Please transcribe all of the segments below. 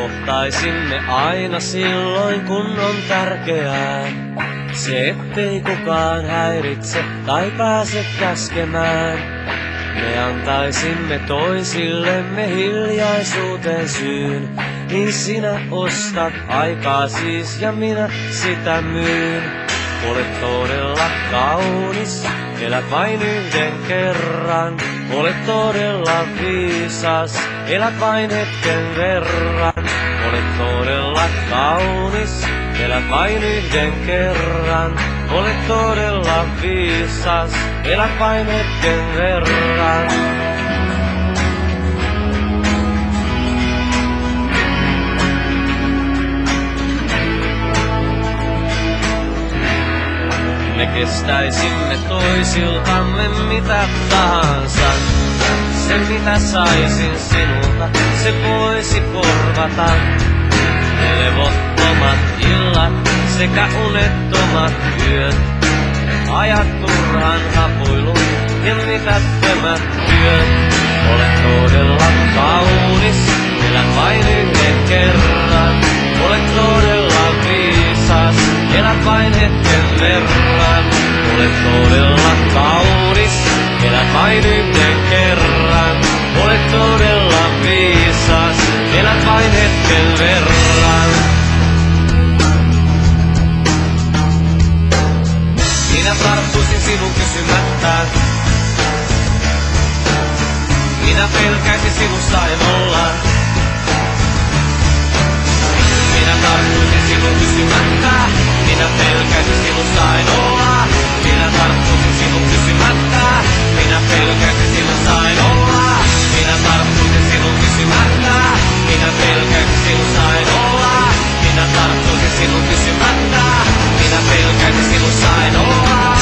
kohtaisimme aina silloin, kun on tärkeää. Se, ettei kukaan häiritse tai pääse käskemään. Me antaisimme toisillemme hiljaisuuteen syyn. Niin sinä ostat aikaa siis ja minä sitä myyn. Olet todella kaunis, elät vain yhden kerran. Olet todella viisas, elät vain hetken verran. Olet todella kaunis, elät vain yhden kerran. Olet todella viisas, elät vain hetken verran. Me kestäisimme toisiltamme mitä tahansa. Se mitä saisin sinulta, se voisi korvata. Ne levottomat illat sekä unettomat yöt. Ajat turhan hapuilun ja mitättömät työt. Olet todella kaunis, elät vain yhden kerran. Olet todella viisas, elät vain hetken verran. Olet todella kaunis, elät vain yhden kerran. Olet todella viisas, elät vain hetken verran. Minä tarttuisin sinun kysymättä. Minä pelkäisin sinussa en olla. Minä tarttuisin sinun kysymättä. Minä pelkäisin sinussa en olla. Minä tarttuisin sinun kysymättä. Minä pelkäisin sinussa en olla. Minä tarttuisin sinun kysymättä. Minä pelkäisin sinussa en olla. Minä tarttuisin sinun kysymättä. Minä pelkäisin sinussa en olla.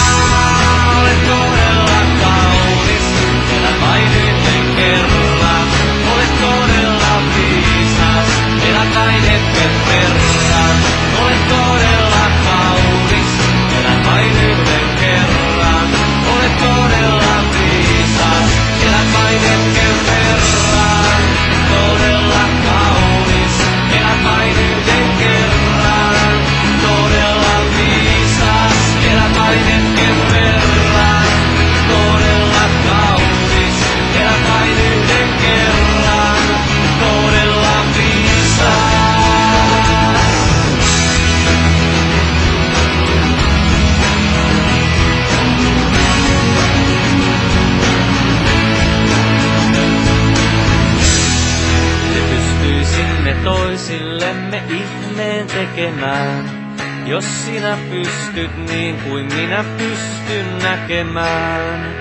Olet todella kaunis, elät vain yhden kerran. Olet todella viisas, elät vain hetken verran. Olet todella kaunis, elät vain yhden kerran. Olet todella viisas, elät vain hetken verran. Todella kaunis, elät vain yhden kerran. Todella viisas, elät vain hetken verran. Todella kaunis, elät vain yhden kerran. Todella viisas. Me pystyisimme toisillemme ihmeen tekemään. Jos sinä pystyt niin kuin minä pystyn näkemään.